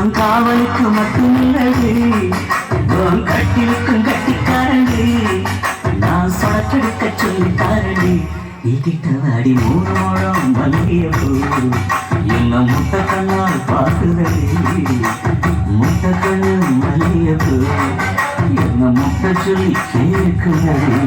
உன் காவலுக்கு மட்டுமில்லது உன் கட்டிலுக்கும் கட்டிக்காரண்டி நான் சொடக்கெடுக்க சொல்லித்தாரண்டி நீக்கிட்ட வாடி 3 முழம் மல்லிகைப்பூ என்ன முட்டை கண்ணால் பார்க்குதடி முட்டை கண்ணு மல்லிகைப்பூ என்ன முட்டை சொல்லி கேட்குதடி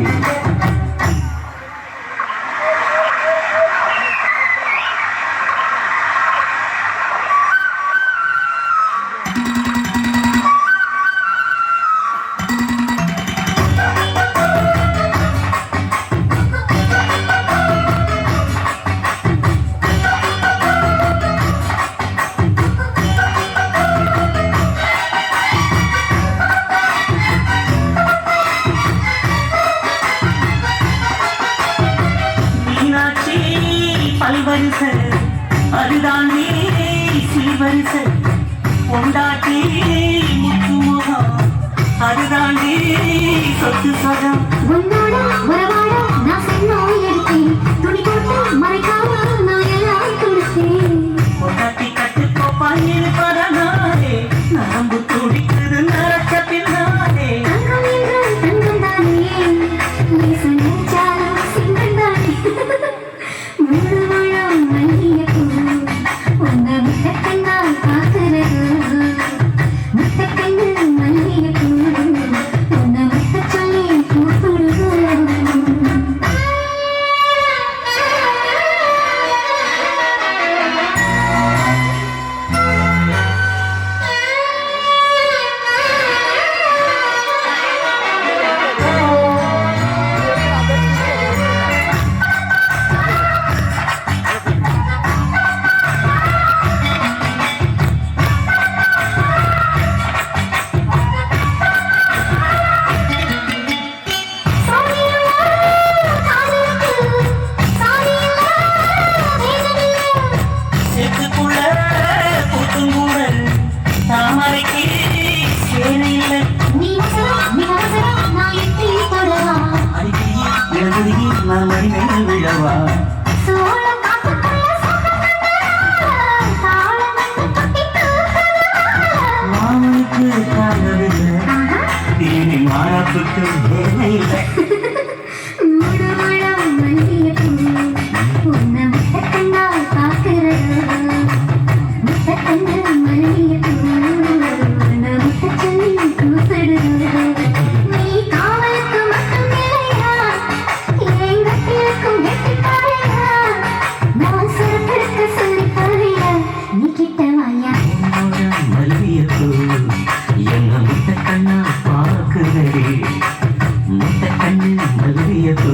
பல்வரிசை அதுதானே சில்வரிசை கொண்டாட்டி முத்துமுகம் அதுதானே சொத்து சகம் உன்னோட உறவாட நான் சென்னோய் எடுத்தேன் துணி போட்டு மறைக்காம நான் எல்லாம் கொடுத்தேன் கொண்டாட்டி கட்டுக்கோப்பா இருப்பதனாலே நரம்பு துடிக்குது நரச்ச பின்னாலே தங்கம் என்றால் தங்கம் தானே நேச நினைச்சாலும் சிங்கம் தானே 3 முழம் மல்லிகைப்பூ உன்னை முட்டக்கண்ணால் பார்க்கிறது முட்டக்கண்ணு மல்லிகைப்பூ உன்னை முட்ட சொல்லி கூப்பிடுது தாமரைக்கு சேனை இல்லை நீ அவசரம் நான் எட்டி தொடவா அடிக்கடி இளங்குருகி நான் மணிமேல் விழவா சோழ காட்டுக்குள்ள தாளம் கட்டி மாமனுக்கு தாங்கவில்லை இனி மாறாப்புக்கு வேலை இல்லை 3 முழம் மல்லிகைப்பூ உன்னை முட்டக்கண்ணால் பார்க்கிறது முட்டக்கண்ணு மல்லிகைப்பூ உன்னை முட்ட சொல்லி கூப்பிடுது நீ காவலுக்கு மட்டும் இல்லையா என் கட்டிலுக்கும் கெட்டிக்காரையா நான் சிறப்பெடுக்க சொல்லி தரையா நீ கிட்ட வாயா மல்லிகைப்பூ என்ன முட்டை கண்ணா பார்க்குதடி முட்டை கண்ணு மல்லிகைப்பூ